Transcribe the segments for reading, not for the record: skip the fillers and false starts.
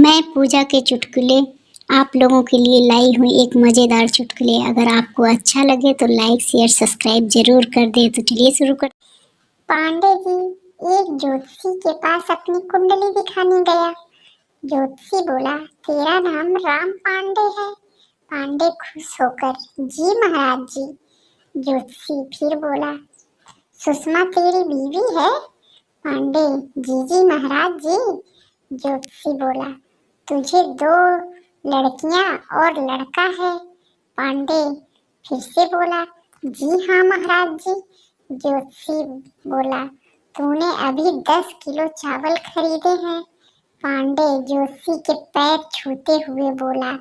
मैं पूजा के चुटकुले आप लोगों के लिए लाई हूँ एक मज़ेदार चुटकुले। अगर आपको अच्छा लगे तो लाइक शेयर सब्सक्राइब जरूर कर दे। तो चलिए शुरू कर। पांडे जी एक ज्योतिषी के पास अपनी कुंडली दिखाने गया। ज्योतिषी बोला, तेरा नाम राम पांडे है। पांडे खुश होकर, जी महाराज जी। ज्योतिषी फिर बोला, सुषमा तेरी बीवी है। पांडे, जी जी महाराज जी। ज्योतिषी बोला, तुझे 2 लड़कियां और लड़का है। पांडे फिर से बोला, जी हाँ महाराज जी। ज्योतिषी बोला, तूने अभी 10 किलो चावल खरीदे हैं। पांडे ज्योतिषी के पैर छूते हुए बोला,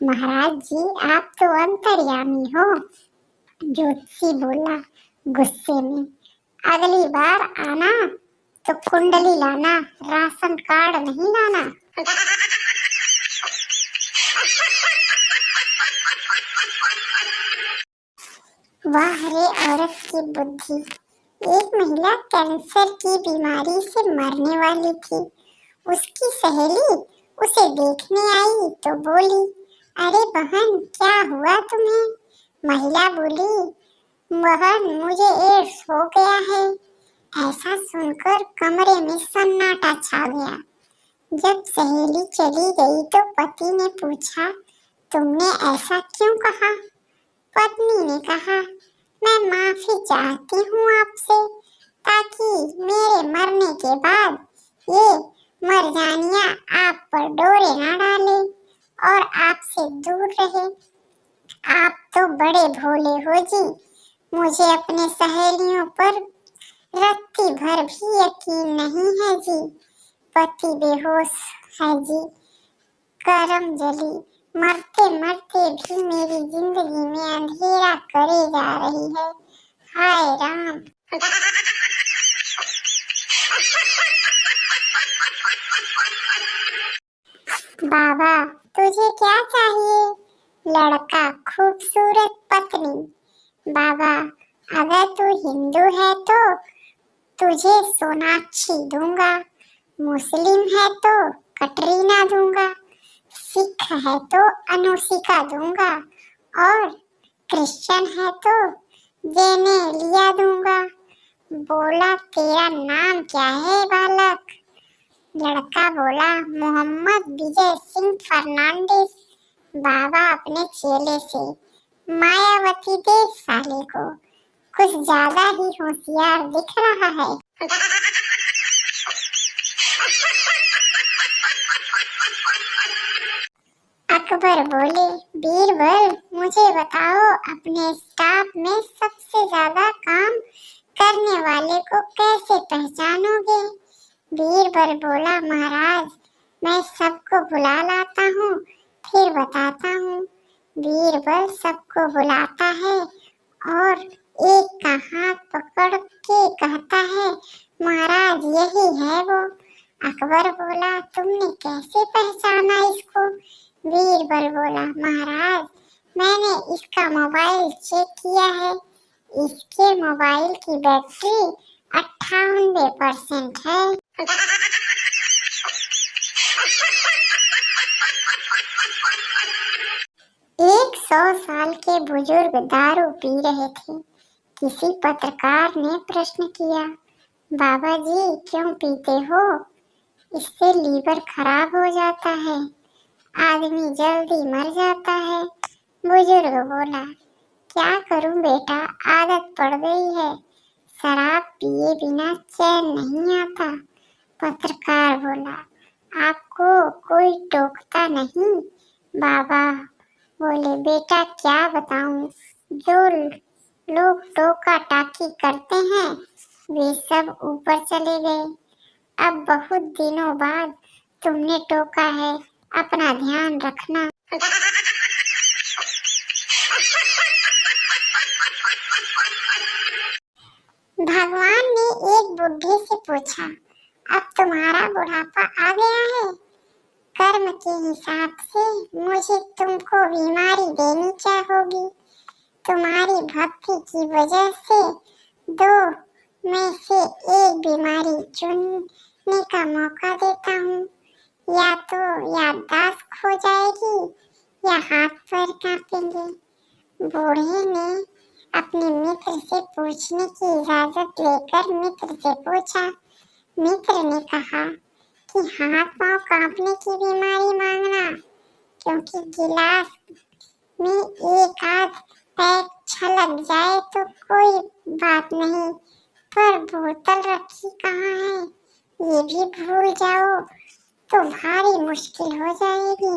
महाराज जी आप तो अंतर्यामी हो। ज्योतिषी बोला गुस्से में, अगली बार आना तो कुंडली लाना, राशन कार्ड नहीं लाना। वाह रे औरत की बुद्धि। एक महिला कैंसर की बीमारी से मरने वाली थी। उसकी सहेली उसे देखने आई तो बोली, अरे बहन क्या हुआ तुम्हें? महिला बोली, बहन मुझे एड्स हो गया है। ऐसा सुनकर कमरे में सन्नाटा छा गया। जब सहेली चली गई तो पति ने पूछा, तुमने ऐसा क्यों कहा? पत्नी ने कहा, मैं माफी चाहती हूँ आपसे, ताकि मेरे मरने के बाद ये मरजानियां आप पर डोरे ना डाले और आपसे दूर रहे। आप तो बड़े भोले हो जी, मुझे अपने सहेलियों पर रत्ती भर भी यकीन नहीं है जी। पति बेहोश है जी, करम जली, मरते मरते भी मेरी जिंदगी में अंधेरा करे जा रही है। हाय राम। बाबा तुझे क्या चाहिए? लड़का, खूबसूरत पत्नी। बाबा, अगर तू हिंदू है तो तुझे सोनाक्षी दूंगा, मुस्लिम है तो कटरीना दूंगा, सिख है तो अनुशिका दूंगा और क्रिश्चियन है तो जेनेलिया दूंगा। बोला, तेरा नाम क्या है बालक? लड़का बोला, मोहम्मद विजय सिंह फर्नांडिस। बाबा अपने चेले से, मायावती देख साले को, कुछ ज्यादा ही होशियार दिख रहा है। अकबर बोले, बीरबल मुझे बताओ, अपने स्टाफ में सबसे ज्यादा काम करने वाले को कैसे पहचानोगे? बीरबल बोला, महाराज मैं सबको बुला लाता हूँ फिर बताता हूँ। बीरबल सबको बुलाता है और एक का हाथ पकड़ के कहता है, महाराज यही है वो। अकबर बोला, तुमने कैसे पहचाना इसको? बीरबल बोला, महाराज मैंने इसका मोबाइल चेक किया है, इसके मोबाइल की बैटरी 98% है। 100 साल के बुजुर्ग दारू पी रहे थे। किसी पत्रकार ने प्रश्न किया, बाबा जी क्यों पीते हो? इससे लीवर खराब हो जाता है, आदमी जल्दी मर जाता है। बुजुर्ग बोला, क्या करूं बेटा, आदत पड़ गई है, शराब पिए बिना चैन नहीं आता। पत्रकार बोला, आपको कोई टोकता नहीं? बाबा बोले, बेटा क्या बताऊं, जो लोग टोका टाकी करते हैं वे सब ऊपर चले गए। अब बहुत दिनों बाद तुमने टोका है, अपना ध्यान रखना। भगवान ने एक बुढ़े से पूछा, अब तुम्हारा बुढ़ापा आ गया है, कर्म के हिसाब से मुझे तुमको बीमारी देनी चाहिए। तुम्हारी भक्ति की वजह से 2 में से एक बीमारी चुनने का मौका देता हूँ। या तो याददाश्त खो जाएगी या हाथ पैर कांपेंगे। बूढ़े ने अपने मित्र से पूछने की इजाजत लेकर मित्र से पूछा। मित्र ने कहा कि हाथ पांव कांपने की बीमारी मांगना, क्योंकि गिलास में एक आध पैक छलक जाए तो कोई बात नहीं, पर बोतल रखी कहाँ है ये भी भूल जाओ तो भारी मुश्किल हो जाएगी।